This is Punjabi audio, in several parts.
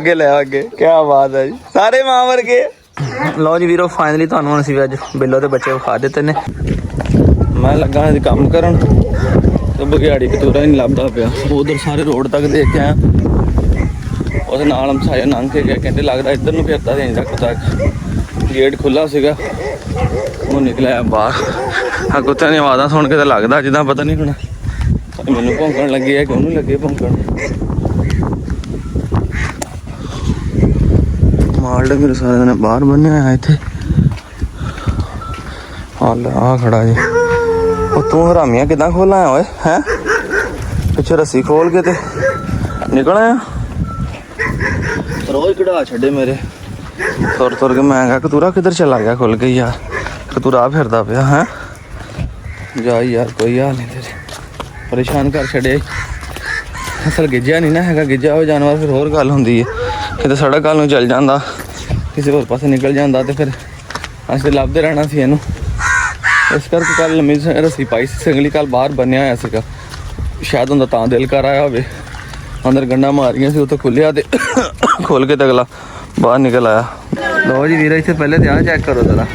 ਅੱਗੇ ਲੈ ਅੱਗੇ ਕਿਆ ਬਾਤ ਹੈ ਜੀ ਸਾਰੇ ਮਾਂ ਵਰਗੇ। ਲਓ ਜੀ ਵੀਰੋ ਫਾਈਨਲੀ ਤੁਹਾਨੂੰ ਹੁਣ ਅਸੀਂ ਅੱਜ ਬਿੱਲੋ ਦੇ ਬੱਚੇ ਵਿਖਾ ਦਿੱਤੇ ਨੇ। ਮੈਂ ਲੱਗਾ ਅੱਜ ਕੰਮ ਕਰਨ ਤੇ ਬਗਿਆੜੀ ਕਤੂਰਾ ਨਹੀਂ ਲੱਭਦਾ ਪਿਆ। ਉਧਰ ਸਾਰੇ ਰੋਡ ਤੱਕ ਦੇਖ ਕੇ ਆਇਆ, ਉਹਦੇ ਨਾਲ ਸਾਰੇ ਲੰਘ ਕੇ ਗਏ, ਕਹਿੰਦੇ ਲੱਗਦਾ ਇੱਧਰ ਨੂੰ ਫਿਰਦਾ ਸੀ ਅਜੇ ਤੱਕ ਗੇਟ ਖੁੱਲ੍ਹਾ ਸੀਗਾ। ਉਹ ਨਿਕਲਿਆ ਬਾਹਰ। ਆ ਕੁੱਤਿਆਂ ਦੀਆਂ ਆਵਾਜ਼ਾਂ ਸੁਣ ਕੇ ਤਾਂ ਲੱਗਦਾ ਜਿੱਦਾਂ ਪਤਾ ਨਹੀਂ ਹੁਣ ਮੈਨੂੰ ਭੌਂਕਣ ਲੱਗੇ ਆ ਕਿ ਉਹਨੂੰ ਲੱਗੇ ਭੌਂਕਣ। ਮਾਲ ਡੰਗਰ ਸਾਰੇ ਨੇ ਬਾਹਰ ਬੰਨਿਆ ਹੋਇਆ ਇੱਥੇ। ਹਾਲ ਆ ਖੜਾ ਜੀ। ਉਹ ਤੂੰ ਹਰਾਮੀਆਂ ਕਿੱਦਾਂ ਖੋਲ ਆਇਆ ਓਏ ਹੈਂ? ਪਿੱਛੇ ਰੱਸੀ ਖੋਲ ਕੇ ਤੇ ਨਿਕਲ ਆਇਆ। ਰੋਜ਼ ਕਢਾ ਛੱਡੇ ਮੇਰੇ ਤੁਰ ਤੁਰ ਕੇ। ਮੈਂ ਕਿਹਾ ਕਤੂਰਾ ਕਿੱਧਰ ਚਲਾ ਗਿਆ ਖੁੱਲ ਗਈ ਯਾਰ। ਕਤੂਰਾ ਫਿਰਦਾ ਪਿਆ ਹੈਂ। ਜਾ ਯਾਰ ਕੋਈ ਹਾਲ ਨਹੀਂ ਤੇਰੇ, ਪਰੇਸ਼ਾਨ ਕਰ ਛੱਡੇ। ਅਸਲ ਗਿੱਜਿਆ ਨਹੀਂ ਨਾ ਹੈਗਾ, ਗਿੱਜਿਆ ਹੋਇਆ ਜਾਨਵਰ ਫਿਰ ਹੋਰ ਗੱਲ ਹੁੰਦੀ ਹੈ। ਕਿਤੇ ਸੜਕ ਵੱਲ ਨੂੰ ਚੱਲ ਜਾਂਦਾ, ਕਿਸੇ ਹੋਰ ਪਾਸੇ ਨਿਕਲ ਜਾਂਦਾ ਤੇ ਫਿਰ ਅਸੀਂ ਤਾਂ ਲੱਭਦੇ ਰਹਿਣਾ ਸੀ ਇਹਨੂੰ। ਇਸ ਕਰਕੇ ਕੱਲ੍ਹ ਲੰਮੀ ਰੱਸੀ ਪਾਈ ਸੀ ਸੰਗਲੀ। ਕੱਲ੍ਹ ਬਾਹਰ ਬੰਨਿਆ ਹੋਇਆ ਸੀਗਾ, ਸ਼ਾਇਦ ਹੁੰਦਾ ਤਾਂ ਦਿਲ ਕਰ ਆਇਆ ਹੋਵੇ। ਅੰਦਰ ਗੰਢਾਂ ਮਾਰੀਆਂ ਸੀ, ਉੱਥੇ ਖੁੱਲਿਆ ਤੇ ਖੋਲ ਕੇ ਤੇ ਅਗਲਾ ਬਾਹਰ ਨਿਕਲ ਆਇਆ। ਲਓ ਜੀ ਵੀਰੇ ਇੱਥੇ ਪਹਿਲੇ ਧਿਆਨ ਚੈੱਕ ਕਰੋ ਜ਼ਰਾ।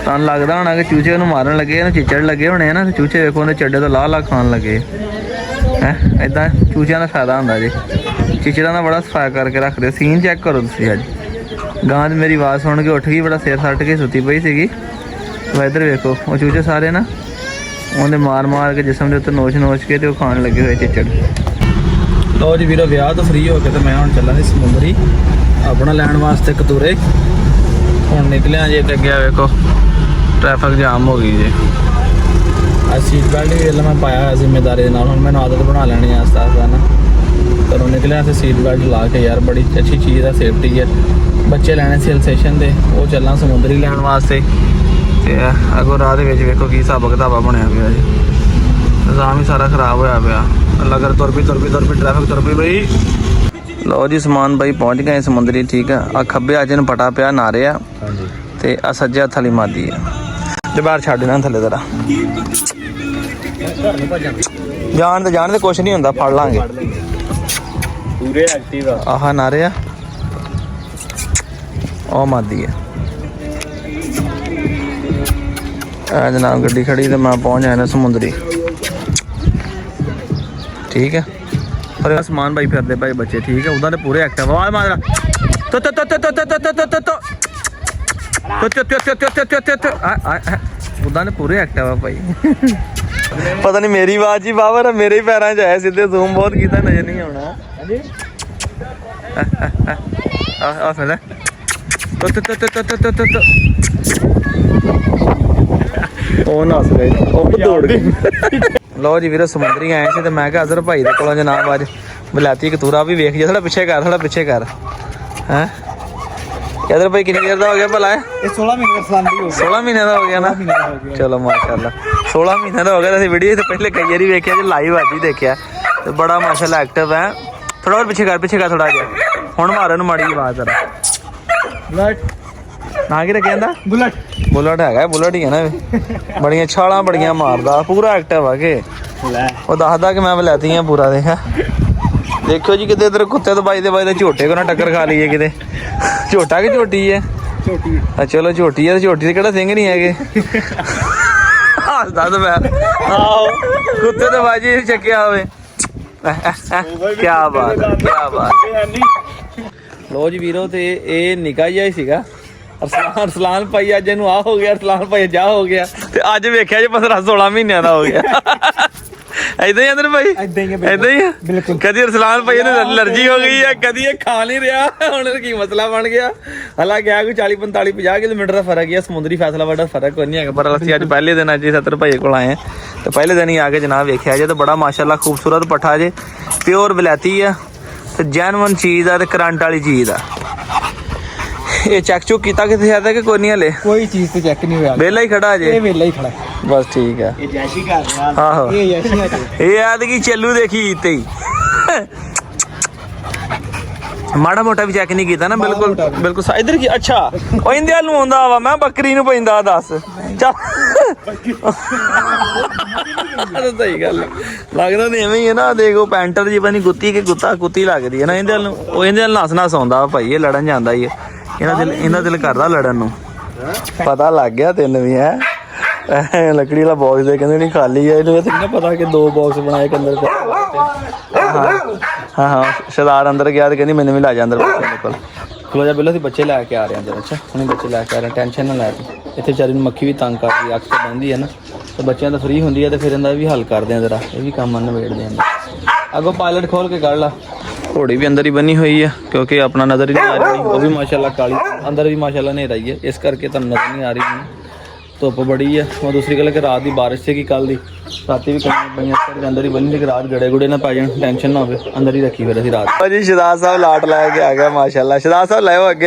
ਤੁਹਾਨੂੰ ਲੱਗਦਾ ਹੋਣਾ ਕਿ ਚੂਚੇ ਉਹਨੂੰ ਮਾਰਨ ਲੱਗੇ, ਇਹਨੂੰ ਚਿੱਚੜ ਲੱਗੇ ਹੋਣੇ ਆ ਨਾ। ਚੂਚੇ ਵੇਖੋ ਉਹਦੇ ਚੱਡੇ ਤੋਂ ਲਾਹ ਖਾਣ ਲੱਗੇ ਹੈ। ਇੱਦਾਂ ਚੂਚਿਆਂ ਦਾ ਫਾਇਦਾ ਹੁੰਦਾ ਜੀ, ਚਿਚੜਾਂ ਦਾ ਬੜਾ ਸਫਾਇਆ ਕਰਕੇ ਰੱਖਦੇ। ਸੀਨ ਚੈੱਕ ਕਰੋ ਤੁਸੀਂ। ਅੱਜ ਗਾਂ ਮੇਰੀ ਆਵਾਜ਼ ਸੁਣ ਕੇ ਉੱਠ ਗਈ, ਬੜਾ ਸਿਰ ਸੱਟ ਕੇ ਸੁੱਤੀ ਪਈ ਸੀਗੀ। ਇੱਧਰ ਵੇਖੋ ਉਹ ਚੂਚੇ ਸਾਰੇ ਨਾ ਉਹਦੇ ਮਾਰ ਕੇ ਜਿਸਮ ਦੇ ਉੱਤੇ ਨੋਚ ਕੇ ਤੇ ਉਹ ਖਾਣ ਲੱਗੇ ਹੋਏ ਚਿੱਚੜ। ਲਓ ਜੀ ਵੀਰੋ ਵਿਆਹ ਤੋਂ ਫਰੀ ਹੋ ਕੇ ਤੇ ਮੈਂ ਹੁਣ ਚੱਲਾਂ ਸੀ ਸਮੁੰਦਰੀ ਆਪਣਾ ਲੈਣ ਵਾਸਤੇ ਕਤੂਰੇ। ਹੁਣ ਨਿਕਲਿਆ ਜੇ ਤੇ ਅੱਗੇ ਵੇਖੋ ਟ੍ਰੈਫਿਕ ਜਾਮ ਹੋ ਗਈ ਜੀ। ਅੱਜ ਸੀਟ ਬੈਲਟ ਵੀ ਵੇਲੇ ਮੈਂ ਪਾਇਆ ਹੋਇਆ ਜ਼ਿੰਮੇਦਾਰੀ ਦੇ ਨਾਲ। ਹੁਣ ਮੈਨੂੰ ਆਦਤ ਬਣਾ ਲੈਣੀ ਆ ਆਸਤਾ ਆਸਤਾ ਨਾ। ਘਰੋਂ ਨਿਕਲਿਆ ਤੇ ਸੀਟ ਬੈਲਟ ਲਾ ਕੇ ਯਾਰ ਬੜੀ ਅੱਛੀ ਚੀਜ਼ ਆ, ਸੇਫਟੀ ਹੈ। ਬੱਚੇ ਲੈਣੇ ਸੀ ਹਿਲ ਸਟੇਸ਼ਨ ਦੇ, ਉਹ ਚੱਲਾਂ ਸਮੁੰਦਰੀ ਲੈਣ ਵਾਸਤੇ। ਤੇ ਅੱਗੋਂ ਰਾਹ ਦੇ ਵਿੱਚ ਵੇਖੋ ਕੀ ਹਿਸਾਬ ਕਿਤਾਬ ਬਣਿਆ ਪਿਆ ਜੀ। ਨਿਜ਼ਾਮ ਹੀ ਸਾਰਾ ਖਰਾਬ ਹੋਇਆ ਪਿਆ। ਲਗਰ ਤੁਰ ਪਈ ਟ੍ਰੈਫਿਕ ਤੁਰ ਪਈ ਬਈ। ਲਓ ਜੀ ਸਮਾਨ ਬਾਈ ਪਹੁੰਚ ਗਏ ਸਮੁੰਦਰੀ। ਠੀਕ ਆ। ਆ ਖੱਬੇ ਅੱਜ ਨੂੰ ਪਟਾ ਪਿਆ ਨਾਰੇ ਆ ਤੇ ਆ ਸੱਜੇ ਹੱਥ ਵਾਲੀ ਮਾਦੀ ਆ। ਤੇ ਬਾਹਰ ਛੱਡ ਦੇਣਾ ਥੱਲੇ ਜ਼ਰਾ। ਜਾਣ ਤੇ ਕੁਛ ਨਹੀਂ ਹੁੰਦਾ, ਫੜ ਲਾਂਗੇ ਪੂਰੇ ਐਕਟਿਵ ਆ। ਆਹ ਨਾਰੇ ਆ, ਉਹ ਮਾਦੀ ਆ। ਆ ਜਨਾਬ ਗੱਡੀ ਖੜੀ ਤੇ ਮੈਂ ਪਹੁੰਚ ਜਾਣਾ ਸਮੁੰਦਰੀ। ਠੀਕ ਹੈ। ਪਰ ਸਮਾਨ ਬਾਈ ਫਿਰਦੇ ਭਾਈ ਬੱਚੇ। ਠੀਕ ਹੈ। ਉਹਦਾ ਤੇ ਪੂਰੇ ਐਕਟਿਵ ਆ। ਮਾਰਾ ਉਹਦਾ ਨੇ ਪੂਰੇ ਐਕਟਿਵ ਆ ਭਾਈ। ਪਤਾ ਨਹੀਂ ਮੇਰੀ ਆਵਾਜ਼ ਹੀ ਬਾਬਰ ਮੇਰੇ ਹੀ ਪੈਰਾਂ 'ਚ ਆਇਆ ਸਿੱਧੇ। ਜ਼ੂਮ ਬਹੁਤ ਕੀਤਾ, ਨਜ਼ਰ ਨਹੀਂ ਆਉਣਾ। ਹਾਂਜੀ ਆ ਫਿਰ ਉਹ ਨੱਸ ਗਏ, ਉਹ ਦੌੜ ਗਏ। ਲਓ ਜੀ ਵੀਰੇ ਸਮੁੰਦਰੀ ਆਏ ਸੀ ਤੇ ਮੈਂ ਕਿਹਾ ਅਜ਼ਰ ਭਾਈ ਦੇ ਕੋਲੋਂ ਜਨਾਬ ਅੱਜ ਬਲਾਤੀ ਕਤੂਰਾ ਵੀ ਵੇਖ ਜਾ। ਥੋੜਾ ਪਿੱਛੇ ਕਰ ਹੈਂ। ਅਜ਼ਰ ਭਾਈ ਕਿੰਨੀ ਦੇਰ ਦਾ ਹੋ ਗਿਆ ਭਲਾ? ਇਹ 16 ਮਹੀਨੇ ਦਾ ਹੋ ਗਿਆ ਨਾ। ਚਲੋ ਮਾਸ਼ਾਅੱਲਾ 16 ਮਹੀਨੇ ਦਾ ਹੋ ਗਿਆ। ਅਸੀਂ ਵੀਡੀਓ ਤੇ ਪਹਿਲੇ ਕਈ ਵਾਰੀ ਵੇਖਿਆ ਜੀ, ਲਾਈਵ ਅੱਜ ਹੀ ਦੇਖਿਆ ਤੇ ਬੜਾ ਮਾਸ਼ਾਅੱਲਾ ਐਕਟਿਵ ਹੈ। ਥੋੜਾ ਹੋਰ ਪਿੱਛੇ ਕਰ ਥੋੜਾ ਜਿਹਾ। ਹੁਣ ਮਾਰਨ ਨੂੰ ਮਾੜੀ ਆਵਾਜ਼ ਜ਼ਰਾ। ਬੁਲਟ ਨਾ ਕੀ ਰੱਖਿਆ ਜਾਂਦਾ? ਬੁਲਟ ਹੈਗਾ, ਬੁਲਟ ਹੀ ਹੈ ਨਾ। ਬੜੀਆਂ ਛਾਲਾਂ ਬੜੀਆਂ ਮਾਰਦਾ, ਪੂਰਾ ਐਕਟਿਵ ਆ ਕੇ। ਉਹ ਦੱਸਦਾ ਕਿ ਮੈਂ ਵਲੈਤੀ ਆ ਪੂਰਾ। ਦੇਖਿਓ ਜੀ ਕਿਤੇ ਇੱਧਰ ਕੁੱਤੇ ਤੋਂ ਬਾਈ ਦੇ ਝੋਟੇ ਕੋ ਨਾ ਟੱਕਰ ਖਾ ਲਈਏ ਕਿਤੇ। ਝੋਟਾ ਕਿ ਝੋਟੀ ਹੈ? ਚਲੋ ਝੋਟੀ ਹੈ ਤੇ ਝੋਟੀ ਦੇ ਕਿਹੜਾ ਸਿੰਘ ਨਹੀਂ ਹੈਗੇ। ਹੱਸਦਾ ਤਾਂ ਮੈਂ। ਆਹੋ ਕੁੱਤੇ ਤੋਂ ਬਾਜੀ ਚੱਕਿਆ ਹੋਵੇ। ਕਿਆ ਬਾਤ। ਲੋ ਜੀ ਵੀਰੋ ਤੇ ਇਹ ਨਿੱਕਾ ਜਿਹਾ ਹੀ ਸੀਗਾ ਅਰਸਲਾਨ ਭਾਈ। ਅੱਜ ਇਹਨੂੰ ਆ ਹੋ ਗਿਆ, ਅਰਸਲਾਨ ਭਾਈ ਜਾ ਹੋ ਗਿਆ ਤੇ ਅੱਜ ਵੇਖਿਆ ਜੀ 15-16 ਮਹੀਨਿਆਂ ਦਾ ਹੋ ਗਿਆ। ਏਦਾਂ ਹੀ ਅੰਦਰ ਭਾਈ, ਏਦਾਂ ਹੀ ਬਿਲਕੁਲ। ਕਦੀ ਅਰਸਲਾਨ ਭਾਈ ਨੂੰ ਐਲਰਜੀ ਹੋ ਗਈ ਹੈ, ਕਦੀ ਇਹ ਖਾ ਨਹੀਂ ਰਿਹਾ। ਹੁਣ ਕੀ ਮਸਲਾ ਬਣ ਗਿਆ। ਹਾਲਾਂਕਿ ਆ ਕੋਈ 40-45-50 ਕਿਲੋਮੀਟਰ ਦਾ ਫਰਕ ਹੈ। ਸਮੁੰਦਰੀ ਫੈਸਲਾਬਾਦ ਦਾ ਫਰਕ ਕੋਈ ਨਹੀਂ ਹੈਗਾ। ਪਰ ਅਸੀਂ ਅੱਜ ਪਹਿਲੇ ਦਿਨ ਅੱਜ 70 ਭਾਈ ਕੋਲ ਆਏ ਤੇ ਪਹਿਲੇ ਦਿਨ ਹੀ ਆ ਕੇ ਜਨਾਬ ਵੇਖਿਆ ਜੇ ਤੇ ਬੜਾ ਮਾਸ਼ਾਅੱਲਾ ਖੂਬਸੂਰਤ ਪੱਠਾ ਜੇ। ਪਿਓਰ ਵਲੈਤੀ ਆ ਤੇ ਜੈਨੂਅਨ ਚੀਜ਼ ਆ ਤੇ ਕਰੰਟ ਵਾਲੀ ਚੀਜ਼ ਆ। ਇਹ ਚੈੱਕ ਚੁੱਕ ਕੀਤਾ ਕਿਤੇ ਹੈ ਕਿ ਕੋਈ ਨਹੀਂ? ਹਲੇ ਕੋਈ ਚੀਜ਼ ਤੇ ਚੈੱਕ ਨਹੀਂ ਹੋਇਆ, ਵਿਹਲਾ ਹੀ ਖੜਾ ਜੇ। ਇਹ ਵਿਹਲਾ ਹੀ ਖੜਾ ਬਸ। ਠੀਕ ਹੈ। ਇਹ ਜੈਸ਼ੀ ਕਰ ਰਿਹਾ। ਆਹੋ ਇਹ ਜੈਸ਼ੀ ਹੈ। ਇਹ ਆਦਗੀ ਚੱਲੂ ਦੇਖੀ ਤੇ ਹੀ ਮਾੜਾ ਮੋਟਾ ਵੀ ਚੈੱਕ ਨਹੀਂ ਕੀਤਾ ਨਾ ਬਿਲਕੁਲ ਬਿਲਕੁਲ ਇਧਰ ਕੀ ਅੱਛਾ ਉਹ ਇੰਦੇ ਵੱਲ ਨੂੰ ਆਉਂਦਾ ਵਾ ਮੈਂ ਬੱਕਰੀ ਨੂੰ ਪੈਂਦਾ ਦੱਸ ਚੱਲ ਸਹੀ ਗੱਲ ਲੱਗਦਾ ਤੇ ਐਵੇਂ ਹੀ ਹੈ ਨਾ ਦੇਖੋ ਪੈਂਟਰ ਜੀ ਬਣੀ ਗੁੱਤੀ ਕਿ ਗੁੱਤਾ ਕੁੱਤੀ ਲੱਗਦੀ ਹੈ ਨਾ ਇਹਦੇ ਵੱਲ ਨੂੰ ਉਹ ਇਹਦੇ ਵੱਲ ਨੱਸ ਆਉਂਦਾ ਭਾਈ ਇਹ ਲੜਨ ਜਾਂਦਾ ਹੀ ਇਹਨਾਂ ਦਿਲ ਕਰਦਾ ਲੜਨ ਨੂੰ ਪਤਾ ਲੱਗ ਗਿਆ ਤੈਨੂੰ ਵੀ ਹੈ ਲੱਕੜੀ ਵਾਲਾ ਬਾਕਸ ਦੇ ਕਹਿੰਦੇ ਨਹੀਂ ਖਾਲੀ ਹੈ ਇਹਨੂੰ ਨਾ ਪਤਾ ਕਿ 2 ਬਾਕਸ ਬਣਾਏ ਅੰਦਰ ਹਾਂ ਸਰਦਾਰ ਅੰਦਰ ਗਿਆ ਤੇ ਕਹਿੰਦੀ ਮੈਨੂੰ ਵੀ ਲੈ ਜਾ ਅੰਦਰ ਬੱਚੇ ਕੋਲ ਖਲੋ ਜਾ ਬਿੱਲੋ ਅਸੀਂ ਬੱਚੇ ਲੈ ਕੇ ਆ ਰਹੇ ਅੰਦਰ ਅੱਛਾ ਹੁਣੇ ਬੱਚੇ ਲੈ ਕੇ ਆ ਰਹੇ ਟੈਨਸ਼ਨ ਨਾ ਲੈ ਤੂੰ ਇੱਥੇ ਵਿਚਾਰੀ ਨੂੰ ਮੱਖੀ ਵੀ ਤੰਗ ਕਰਦੀ ਅੱਖ ਤੇ ਬਹਿੰਦੀ ਹੈ ਨਾ ਤੇ ਬੱਚਿਆਂ ਦਾ ਫਰੀ ਹੁੰਦੀ ਹੈ ਤੇ ਫਿਰ ਇਹਦਾ ਵੀ ਹੱਲ ਕਰਦੇ ਆ ਜ਼ਰਾ ਇਹ ਵੀ ਕੰਮ ਨਿਬੇੜਦੇ ਆ ਅੱਗੋਂ ਪਾਇਲਟ ਖੋਲ ਕੇ ਕੱਢ ਲਾ ਘੋੜੀ ਵੀ ਅੰਦਰ ਹੀ ਬੰਨੀ ਹੋਈ ਹੈ ਕਿਉਂਕਿ ਆਪਣਾ ਨਜ਼ਰ ਹੀ ਨਹੀਂ ਆ ਰਹੀ ਉਹ ਵੀ ਮਾਸ਼ਾਅੱਲਾ ਕਾਲੀ ਅੰਦਰ ਵੀ ਮਾਸ਼ਾਅੱਲਾ ਹਨੇਰਾ ਹੀ ਹੈ ਇਸ ਕਰਕੇ ਤੁਹਾਨੂੰ ਨਜ਼ਰ ਨਹੀਂ ਆ ਰਹੀ ਧੁੱਪ ਬੜੀ ਹੈ ਉਹ ਦੂਸਰੀ ਗੱਲ ਕਿ ਰਾਤ ਦੀ ਬਾਰਿਸ਼ ਸੀਗੀ ਕੱਲ ਦੀ ਰਾਤੀ ਵੀ ਕੰਨਾਂ ਪਈਆਂ ਇਸ ਅੰਦਰ ਹੀ ਬੰਨੀ ਤੇ ਰਾਤ ਗੜੇ ਗੁੜੇ ਨਾ ਪੈ ਜਾਣ ਟੈਨਸ਼ਨ ਨਾ ਹੋਵੇ ਅੰਦਰ ਹੀ ਰੱਖੀ ਫਿਰ ਅਸੀਂ ਰਾਤ ਭਾਜੀ ਸ਼ਹਜ਼ਾਦ ਸਾਹਿਬ ਲਾਟ ਲੈ ਕੇ ਆ ਗਿਆ ਮਾਸ਼ਾਅੱਲਾ ਸ਼ਹਜ਼ਾਦ ਸਾਹਿਬ ਲੈ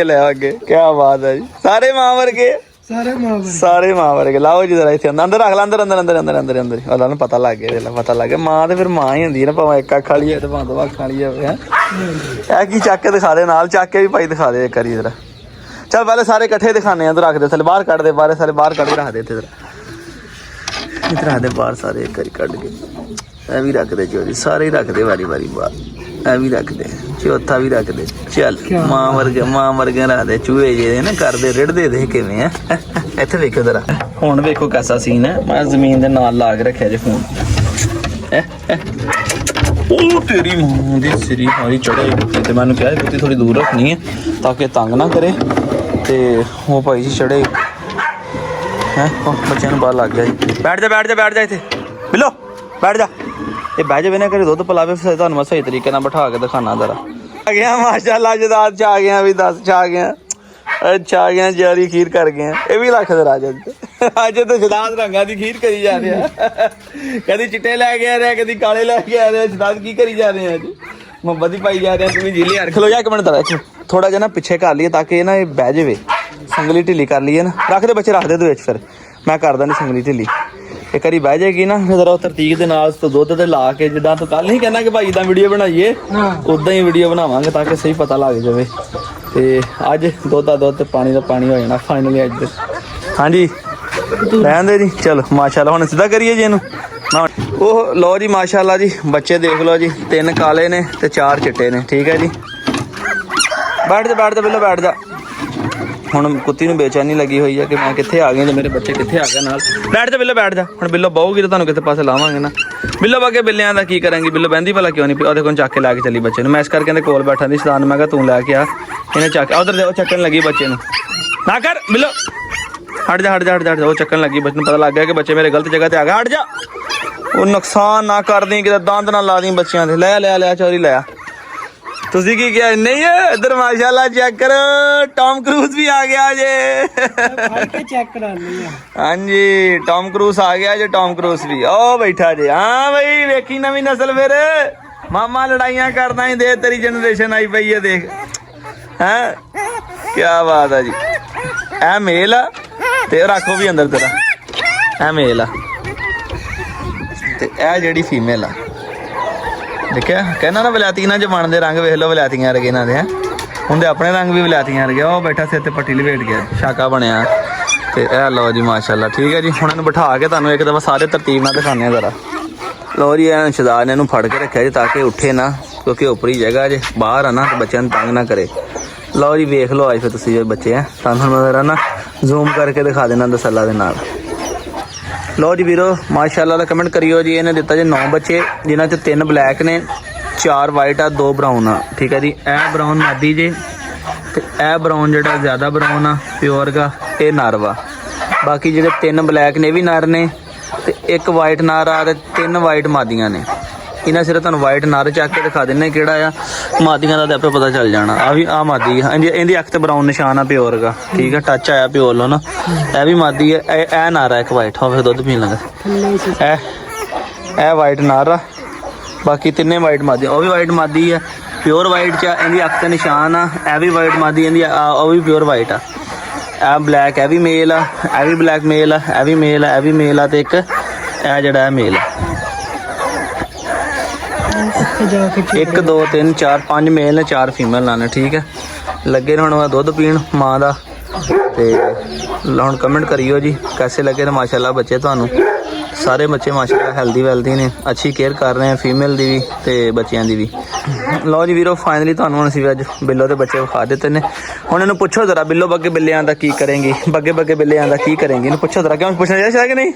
ਅੱਗੇ ਕੀ ਬਾਤ ਹੈ ਜੀ ਸਾਰੇ ਮਾਂ ਵਰਗੇ ਲਾਓ ਜੀ ਜ਼ਰਾ ਇੱਥੇ ਅੰਦਰ ਰੱਖ ਲਾ ਅੰਦਰ ਉਹਨਾਂ ਨੂੰ ਪਤਾ ਲੱਗ ਗਿਆ ਮਾਂ ਤੇ ਫਿਰ ਮਾਂ ਹੀ ਹੁੰਦੀ ਹੈ ਨਾ ਭਾਵੇਂ ਇੱਕ ਅੱਖ ਵਾਲੀ ਹੈ ਤੇ ਭਾਵੇਂ 2 ਅੱਖਾਂ ਵਾਲੀ ਹੈ ਇਹ ਕੀ ਚੱਕ ਕੇ ਦਿਖਾ ਦੇ ਨਾਲ ਚੱਕ ਕੇ ਵੀ ਭਾਈ ਦਿਖਾ ਦੇ ਇੱਕ ਵਾਰੀ ਜ਼ਰਾ ਚੱਲ ਪਹਿਲੇ ਸਾਰੇ ਇਕੱਠੇ ਦਿਖਾਣੇ ਆ ਤੂੰ ਰੱਖ ਦੇ ਥੱਲੇ ਬਾਹਰ ਕੱਢ ਦੇ ਬਾਰੇ ਸਾਰੇ ਬਾਹਰ ਕੱਢ ਕੇ ਰੱਖ ਦੇ ਇੱਥੇ ਇੱਧਰ ਰੱਖ ਦੇ ਬਾਹਰ ਸਾਰੇ ਇੱਕ ਵਾਰੀ ਕੱਢ ਕੇ ਇਹ ਵੀ ਰੱਖ ਦੇ ਜੀ ਸਾਰੇ ਹੀ ਰੱਖ ਦੇ ਵਾਰੀ ਬਾਹਰ ਇਹ ਵੀ ਰੱਖ ਦੇ ਚੌਥਾ ਵੀ ਰੱਖ ਦੇ ਚੱਲ ਮਾਂ ਵਰਗੇ ਰੱਖ ਦੇ ਚੂਹੇ ਜਿਹੇ ਨਾ ਕਰਦੇ ਰਿੜਦੇ ਦੇ ਕਿਵੇਂ ਆ ਇੱਥੇ ਵੇਖੋ ਜ਼ਰਾ ਹੁਣ ਵੇਖੋ ਕੈਸਾ ਸੀਨ ਹੈ ਮੈਂ ਜ਼ਮੀਨ ਦੇ ਨਾਲ ਲਾ ਕੇ ਰੱਖਿਆ ਜੇ ਫੋਨ ਉਹ ਤੇਰੀ ਮਾਂ ਦੀ ਸਿਰੀ ਮਾਰੀ ਚੜੇ ਤੇ ਮੈਨੂੰ ਕਿਹਾ ਕੁੱਤੀ ਥੋੜੀ ਦੂਰ ਰੱਖਣੀ ਹੈ ਤਾਂ ਕਿ ਤੰਗ ਨਾ ਕਰੇ ਤੇ ਉਹ ਭਾਈ ਜੀ ਚੜੇ ਹੈ ਬੱਚਿਆਂ ਨੂੰ ਬਾਹਰ ਲੱਗ ਗਿਆ ਜੀ ਬੈਠ ਜਾ ਇੱਥੇ ਬਿੱਲੋ ਬੈਠ ਜਾ ਇਹ ਬਹਿ ਜਾਵੇ ਨਾ ਕਰੇ ਦੁੱਧ ਪਿਲਾਵੇ ਫਿਰ ਤੁਹਾਨੂੰ ਮੈਂ ਸਹੀ ਤਰੀਕੇ ਨਾਲ ਬਿਠਾ ਕੇ ਦਿਖਾਣਾ ਜ਼ਰਾ ਆ ਗਿਆ ਮਾਸ਼ਾਅੱਲਾ ਜਦਾਦ ਚ ਆ ਗਿਆ ਵੀ 10 ਚ ਆ ਗਿਆ ਅੱਛਾ ਆ ਗਿਆ ਜਾਰੀ ਖੀਰ ਕਰ ਗਏ ਇਹ ਵੀ ਰੱਖ ਦੇ ਰਾਜ ਅੱਜ ਤਾਂ ਜਦਾਦ ਰੰਗਾਂ ਦੀ ਖੀਰ ਕਰੀ ਜਾ ਰਿਹਾ ਕਦੀ ਚਿੱਟੇ ਲੈ ਕੇ ਆ ਰਿਹਾ ਕਦੀ ਕਾਲੇ ਲੈ ਕੇ ਆ ਰਿਹਾ ਜਦਾਦ ਕੀ ਕਰੀ ਜਾ ਰਹੇ ਆ ਜੀ ਮੁਹੱਬਤ ਹੀ ਪਾਈ ਜਾ ਰਹੇ ਤੁਸੀਂ ਜਿਲੇ ਹਰ ਖਲੋ ਜਾ ਇੱਕ ਮਿੰਟ ਜ਼ਰਾ ਥੋੜਾ ਜਿਹਾ ਨਾ ਪਿੱਛੇ ਕਰ ਲਈਏ ਤਾਂ ਕਿ ਇਹ ਨਾ ਇਹ ਬਹਿ ਜਾਵੇ ਸੰਗਲੀ ਢਿੱਲੀ ਕਰ ਲਈਏ ਨਾ ਰੱਖ ਦੇ ਬੱਚੇ ਰੱਖ ਦੇ ਤੂੰ ਵਿੱਚ ਫਿਰ ਮੈਂ ਕਰਦਾ ਨਹੀਂ ਸੰਗਲੀ ਢਿੱਲੀ ਇੱਕ ਵਾਰੀ ਬਹਿ ਜਾਏਗੀ ਨਾ ਫਿਰ ਜ਼ਰਾ ਉਹ ਤਰਤੀਬ ਦੇ ਨਾਲ ਦੁੱਧ ਤੇ ਲਾ ਕੇ ਜਿੱਦਾਂ ਤੂੰ ਕੱਲ ਨਹੀਂ ਕਹਿਣਾ ਕਿ ਭਾਈ ਇਦਾਂ ਵੀਡੀਓ ਬਣਾਈਏ ਉਦਾਂ ਹੀ ਵੀਡੀਓ ਬਣਾਵਾਂਗੇ ਤਾਂ ਕਿ ਸਹੀ ਪਤਾ ਲੱਗ ਜਾਵੇ ਤੇ ਅੱਜ ਦੁੱਧ ਦਾ ਦੁੱਧ ਤੇ ਪਾਣੀ ਦਾ ਪਾਣੀ ਹੋ ਜਾਣਾ ਫਾਈਨਲੀ ਅੱਜ ਹਾਂਜੀ ਰਹਿਣ ਦੇ ਜੀ ਚਲੋ ਮਾਸ਼ਾਅੱਲਾ ਹੁਣ ਸਿੱਧਾ ਕਰੀਏ ਜੀ ਇਹਨੂੰ ਉਹ ਲਓ ਜੀ ਮਾਸ਼ਾਅੱਲਾ ਜੀ ਬੱਚੇ ਦੇਖ ਲਓ ਜੀ 3 ਕਾਲੇ ਨੇ ਤੇ 4 ਚਿੱਟੇ ਨੇ ਠੀਕ ਹੈ ਜੀ ਬੈਠ ਜਾ ਬਿੱਲੋ ਬੈਠ ਜਾ ਹੁਣ ਕੁੱਤੀ ਨੂੰ ਬੇਚੈਨੀ ਲੱਗੀ ਹੋਈ ਹੈ ਕਿ ਮੈਂ ਕਿੱਥੇ ਆ ਗਿਆ ਤੇ ਮੇਰੇ ਬੱਚੇ ਕਿੱਥੇ ਆ ਗਏ ਨਾਲ ਬੈਠ ਜਾ ਹੁਣ ਬਿੱਲੋ ਬਹੂਗੀ ਤਾਂ ਤੁਹਾਨੂੰ ਕਿਤੇ ਪਾਸੇ ਲਾਵਾਂਗੇ ਨਾ ਬਿੱਲੋ ਬਾਗੇ ਬਿੱਲਿਆਂ ਦਾ ਕੀ ਕਰਾਂਗੀ ਬਿੱਲੋ ਬਹਿੰਦੀ ਭਲਾ ਕਿਉਂ ਨਹੀਂ ਉਹਦੇ ਕੋਲ ਚੱਕ ਕੇ ਲੈ ਕੇ ਚੱਲੀ ਬੱਚੇ ਨੂੰ ਮੈਂ ਇਸ ਕਰਕੇ ਇਹਦੇ ਕੋਲ ਬੈਠਾ ਦੀ ਸਦਾਨ ਮੈਂ ਕਿਹਾ ਤੂੰ ਲੈ ਕੇ ਆ ਇਹਨੇ ਚੱਕ ਉਧਰ ਦੇ ਉਹ ਚੱਕਣ ਲੱਗੀ ਬੱਚੇ ਨੂੰ ਨਾ ਕਰ ਬਿੱਲੋ ਹਟ ਜਾ ਉਹ ਚੱਕਣ ਲੱਗੀ ਬੱਚੇ ਨੂੰ ਪਤਾ ਲੱਗ ਗਿਆ ਕਿ ਬੱਚੇ ਮੇਰੇ ਗਲਤ ਜਗ੍ਹਾ ਤੇ ਆ ਗਏ ਹਟ ਜਾ ਉਹ ਨੁਕਸਾਨ ਨਾ ਕਰਦੀ ਕਿਤੇ ਦੰਦ ਨਾ ਲਾ ਦੀ ਬੱਚਿਆਂ ਦੇ ਲੈ ਚੋਰੀ ਲੈ ਤੁਸੀਂ ਕੀ ਕਿਹਾ ਨਹੀਂ ਇੱਧਰ ਮਾਸ਼ਾਅੱਲਾ ਚੈੱਕ ਕਰੋ ਟੌਮ ਕਰੂਜ਼ ਵੀ ਆ ਗਿਆ ਜੇ ਚੈੱਕ ਕਰਾਨੀ ਆ ਹਾਂਜੀ ਟੌਮ ਕਰੂਜ਼ ਆ ਗਿਆ ਜੇ ਟੌਮ ਕਰੂਜ਼ ਵੀ ਉਹ ਬੈਠਾ ਜੇ ਹਾਂ ਬਈ ਵੇਖੀ ਨਵੀਂ ਨਸਲ ਫਿਰ ਮਾਮਾ ਲੜਾਈਆਂ ਕਰਦਾ ਹੀ ਦੇ ਤੇਰੀ ਜਨਰੇਸ਼ਨ ਆਈ ਪਈ ਹੈ ਦੇਖ ਹੈ ਕੀ ਬਾਤ ਆ ਜੀ ਇਹ ਮੇਲ ਆ ਤੇ ਰੱਖੋ ਵੀ ਅੰਦਰ ਤੇਰਾ ਇਹ ਮੇਲ ਆ ਤੇ ਇਹ ਜਿਹੜੀ ਫੀਮੇਲ ਆ ਦੇਖਿਆ ਕਹਿੰਦਾ ਨਾ ਵਲੈਤੀਆਂ ਚ ਬਣਦੇ ਰੰਗ ਵੇਖ ਲਓ ਵਲੈਤੀਆਂ ਵਰਗੇ ਇਹਨਾਂ ਦੇ ਹੁੰਦੇ ਆਪਣੇ ਰੰਗ ਵੀ ਵਲੈਤੀਆਂ ਵਰਗੇ ਉਹ ਬੈਠਾ ਸਿਰ ਤੇ ਪੱਟੀ ਲਪੇਟ ਗਿਆ ਸ਼ਾਕਾ ਬਣਿਆ ਤੇ ਇਹ ਲਓ ਜੀ ਮਾਸ਼ਾਅੱਲਾ ਠੀਕ ਹੈ ਜੀ ਹੁਣ ਇਹਨੂੰ ਬਿਠਾ ਕੇ ਤੁਹਾਨੂੰ ਇੱਕ ਦਫਾ ਸਾਰੇ ਤਰਤੀਬ ਨਾਲ ਦਿਖਾਉਂਦੇ ਆ ਜ਼ਰਾ ਲਓ ਜੀ ਇਹ ਸ਼ਹਜ਼ਾਦ ਨੇ ਇਹਨੂੰ ਫੜ ਕੇ ਰੱਖਿਆ ਜੀ ਤਾਂ ਕਿ ਉੱਠੇ ਨਾ ਕਿਉਂਕਿ ਉੱਪਰੀ ਜਗ੍ਹਾ ਜੇ ਬਾਹਰ ਆ ਨਾ ਤੇ ਬੱਚਿਆਂ ਨੂੰ ਤੰਗ ਨਾ ਕਰੇ ਲਓ ਜੀ ਵੇਖ ਲਓ ਅੱਜ ਫਿਰ ਤੁਸੀਂ ਜੇ ਬੱਚੇ ਆ ਤੁਹਾਨੂੰ ਮੈਂ ਜ਼ਰਾ ਨਾ ਜ਼ੂਮ ਕਰਕੇ ਦਿਖਾ ਦੇਣਾ ਤਸੱਲਾ ਦੇ ਨਾਲ ਲਓ ਜੀ ਵੀਰੋ ਮਾਸ਼ਾਅੱਲਾ ਦਾ ਕਮੈਂਟ ਕਰਿਓ ਜੀ ਇਹਨੇ ਦਿੱਤਾ ਜੀ 9 ਬੱਚੇ ਜਿਨ੍ਹਾਂ 'ਚ 3 ਬਲੈਕ ਨੇ 4 ਵਾਈਟ ਆ 2 ਬਰਾਊਨ ਆ ਠੀਕ ਹੈ ਜੀ ਇਹ ਬਰਾਊਨ ਮਾਦੀ ਜੇ ਤੇ ਇਹ ਬਰਾਊਨ ਜਿਹੜਾ ਜ਼ਿਆਦਾ ਬਰਾਊਨ ਆ ਪਿਓਰ ਗਾ ਇਹ ਨਰ ਵਾ ਬਾਕੀ ਜਿਹੜੇ 3 ਬਲੈਕ ਨੇ ਵੀ ਨਰ ਨੇ ਤੇ 1 ਵਾਈਟ ਨਰ ਆ ਤੇ 3 ਵਾਈਟ ਮਾਦੀਆਂ ਨੇ ਇਹਨਾਂ ਸਿਰ ਤੁਹਾਨੂੰ ਵਾਈਟ ਨਰ ਚੱਕ ਕੇ ਦਿਖਾ ਦਿੰਨੇ ਕਿਹੜਾ ਆ ਮਾਦੀਆਂ ਦਾ ਤਾਂ ਆਪੇ ਪਤਾ ਚੱਲ ਜਾਣਾ ਆ ਵੀ ਆ ਮਾਦੀ ਆ ਇਹਦੀ ਅੱਖ ਤੇ ਬਰਾਊਨ ਨਿਸ਼ਾਨ ਆ ਪਿਓਰ ਗਾ ਠੀਕ ਆ ਟੱਚ ਆਇਆ ਪਿਓਰ ਲੋ ਨਾ ਇਹ ਵੀ ਮਾਦੀ ਹੈ ਇਹ ਨਰ ਆ ਇੱਕ ਵਾਈਟ ਹੋਵੇ ਦੁੱਧ ਪੀਣ ਲੱਗਾ ਇਹ ਵਾਈਟ ਨਰ ਆ ਬਾਕੀ ਤਿੰਨੇ ਵਾਈਟ ਮਾਦੀ ਉਹ ਵੀ ਵਾਈਟ ਮਾਦੀ ਆ ਪਿਓਰ ਵਾਈਟ ਚ ਇਹਦੀ ਅੱਖ ਤੇ ਨਿਸ਼ਾਨ ਆ ਇਹ ਵੀ ਵਾਈਟ ਮਾਦੀ ਇਹਦੀ ਉਹ ਵੀ ਪਿਓਰ ਵਾਈਟ ਆ ਇਹ ਬਲੈਕ ਇਹ ਵੀ ਮੇਲ ਆ ਇਹ ਵੀ ਬਲੈਕ ਮੇਲ ਆ ਇਹ ਵੀ ਮੇਲ ਆ ਇਹ ਵੀ ਮੇਲ ਆ ਤੇ ਇੱਕ ਇਹ ਜਿਹੜਾ ਹੈ ਮੇਲ 1 2 3 4 5 ਮੇਲ ਨੇ 4 ਫੀਮੇਲ ਨੇ ਠੀਕ ਹੈ। ਲੱਗੇ ਨੇ ਹੁਣ ਦੁੱਧ ਪੀਣ ਮਾਂ ਦਾ ਤੇ ਹੁਣ ਕਮੈਂਟ ਕਰਿਓ ਜੀ कैसे लगे ने माशाल्लाह बच्चे ਤੁਹਾਨੂੰ ਸਾਰੇ ਬੱਚੇ ਮਾਸ਼ਾਅੱਲਾ ਹੈਲਦੀ ਵੈਲਦੀ ਨੇ ਅੱਛੀ ਕੇਅਰ ਕਰ ਰਹੇ ਆ ਫੀਮੇਲ ਦੀ ਵੀ ਤੇ ਬੱਚਿਆਂ ਦੀ ਵੀ। ਲਓ ਜੀ ਵੀਰੋ ਫਾਈਨਲੀ ਤੁਹਾਨੂੰ ਹੁਣ ਅਸੀਂ ਅੱਜ ਬਿੱਲੋ ਦੇ ਬੱਚੇ ਵਿਖਾ ਦਿੱਤੇ ਨੇ। ਹੁਣ ਇਹਨੂੰ ਪੁੱਛੋ ਜ਼ਰਾ ਬਿੱਲੋ ਬੱਗੇ ਬਿੱਲਿਆਂ ਦਾ ਕੀ ਕਰੇਂਗੀ ਬੱਗੇ ਬੱਗੇ ਬਿੱਲਿਆਂ ਦਾ ਕੀ ਕਰੇਂਗੀ ਇਹਨੂੰ ਪੁੱਛੋ ਜ਼ਰਾ ਕਿਉਂ ਪੁੱਛਣਾ ਚਾਹੀਦਾ ਕਿ ਨਹੀਂ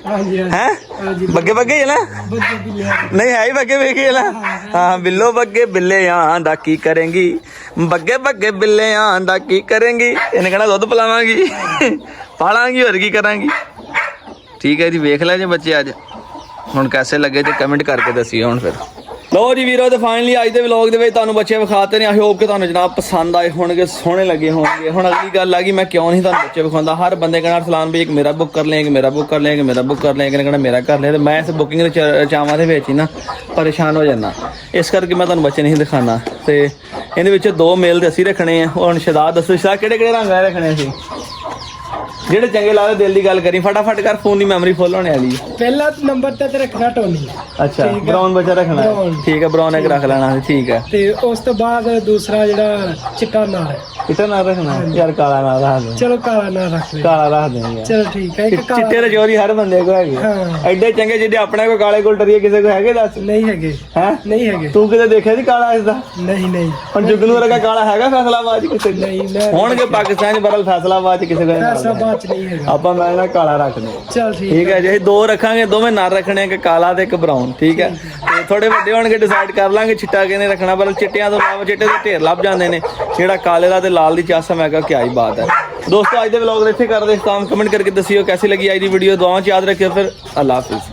ਹੈ ਬੱਗੇ ਬੱਗੇ ਹੀ ਨਾ ਨਹੀਂ ਹੈ ਹੀ ਬੱਗੇ ਬੱਗੇ ਨਾ ਹਾਂ ਬਿੱਲੋ ਬੱਗੇ ਬਿੱਲਿਆਂ ਦਾ ਕੀ ਕਰੇਂਗੀ ਬੱਗੇ ਬੱਗੇ ਬਿੱਲਿਆਂ ਦਾ ਕੀ ਕਰੇਂਗੀ ਇਹਨੇ ਕਹਿਣਾ ਦੁੱਧ ਪਿਲਾਵਾਂਗੀ ਪਾਲਾਂਗੀ ਹੋਰ ਕੀ ਕਰਾਂਗੀ। ठीक है जी वेख लै जे बच्चे अज हुण कैसे लगे जे कमेंट करके दसियो। हुण फिर लो जी वीरो तो फाइनली अज के व्लॉग दे विच तुहानूं बच्चे विखाते ने। आई होप कि तुहानूं जनाब पसंद आए होणगे सोहणे लगे होणगे। हुण अगली गल आ गई मैं क्यों नहीं तुहानूं बच्चे विखाउंदा। हर बंदे कहना फलान भी एक मेरा बुक कर लें मेरा बुक कर लें मेरा बुक कर लें कहना मेरा कर लें तो मैं इस बुकिंग के चावां दे विच ही ना परेशान हो जाना। इस करके मैं तुहानूं बच्चे नहीं दिखाना। तो इहदे विच 2 मेल ते असीं रखने आ। हुण शहजाद दसो शहजाद किहड़े रंग वाले रखने असीं ਜਿਹੜੇ ਚੰਗੇ ਲੱਗਦੇ ਦਿਲ ਦੀ ਗੱਲ ਕਰੀ ਫਟਾਫਟ ਕਰ ਫੋਨ ਦੀ ਮੈਮਰੀ ਫੁੱਲ ਹੋਣੇ ਵਾਲੀ। ਪਹਿਲਾ ਨੰਬਰ ਤੇ ਰੱਖਣਾ ਟੋਨੀ। ਅੱਛਾ ਬਰਾਊਨ ਬੱਚਾ ਰੱਖਣਾ ਠੀਕ ਹੈ ਬਰਾਊਨ ਇੱਕ ਰੱਖ ਲੈਣਾ ਠੀਕ ਹੈ। ਤੇ ਉਸ ਤੋਂ ਬਾਅਦ ਦੂਸਰਾ ਜਿਹੜਾ ਚਿੱਟਾ ਨਾਲ ਹੈ ਚਿੱਟਾ ਨਾਲ ਰੱਖਣਾ ਯਾਰ ਕਾਲਾ ਨਾਲ ਰੱਖ ਦੇ। ਚਲੋ ਕਾਲਾ ਨਾਲ ਰੱਖ ਲੈ ਕਾਲਾ ਰੱਖ ਦੇਂਗੇ ਚਲੋ ਠੀਕ ਹੈ। ਇੱਕ ਚਿੱਟੇ ਦੇ ਜੋਰੀ ਹਰ ਬੰਦੇ ਕੋ ਹੈਗੇ ਐਡੇ ਚੰਗੇ ਜਿਹਦੇ ਆਪਣੇ ਕੋ ਕਾਲੇ ਕੋਲ ਡਰੀਏ ਕਿਸੇ ਕੋ ਹੈਗੇ ਦੱਸ ਨਹੀਂ ਹੈਗੇ ਹੈ ਨਹੀਂ ਹੈਗੇ। ਤੂੰ ਕਿਤੇ ਦੇਖਿਆ ਸੀ ਕਾਲਾ ਇਸਦਾ ਨਹੀਂ ਨਹੀਂ ਹੁਣ ਜੁਗਨੂ ਵਰਗਾ ਕਾਲਾ ਹੈਗਾ ਫੈਸਲਾਬਾਦ ਚ ਕਿਸੇ ਨਹੀਂ ਹੋਣਗੇ ਪਾਕਿਸਤਾਨ ਚ ਬਰਲ ਫੈਸਲਾਬਾਦ ਚ ਕਿਸੇ ਕੋ ਫੈਸਲਾਬਾਦ ਚ ਨਹੀਂ ਹੈਗਾ। ਆਪਾਂ ਮੈਂ ਨਾ ਕਾਲਾ ਰੱਖਦੇ ਚਲ ਠੀਕ ਹੈ ਜੀ ਅਸੀਂ 2 ਰੱਖਾਂਗੇ ਦੋਵੇਂ ਨਾਲ ਰੱਖਣੇ ਇੱਕ ਕਾਲਾ ਤੇ ਇੱਕ ਬਰਾਊਨ ਠੀਕ ਹੈ। ਤੇ ਥੋੜੇ ਵੱਡੇ ਹੋਣਗੇ ਡਿਸਾਈਡ ਕਰ ਲਾਂਗੇ ਚਿੱਟਾ ਕਿਹਨੇ ਰੱਖਣਾ ਪਰ ਚਿੱਟਿਆਂ ਤੋਂ ਇਲਾਵਾ ਚਿੱਟੇ ਦੇ ਢੇਰ ਲੱਭ ਜਾਂਦੇ ਨੇ ਜਿਹੜਾ ਕਾਲੇ ਦਾ ਤੇ ਲਾਲ ਦੀ ਚਾਸਾ ਮੈਂ ਕਿਹਾ ਕਿਆ ਹੀ ਬਾਤ है। दोस्तों आज के व्लॉग इत्थे कर दे कमेंट करके दसियो कैसी लगी आज की वीडियो। दुआओं च याद रखियो फिर अल्लाह हाफिज़।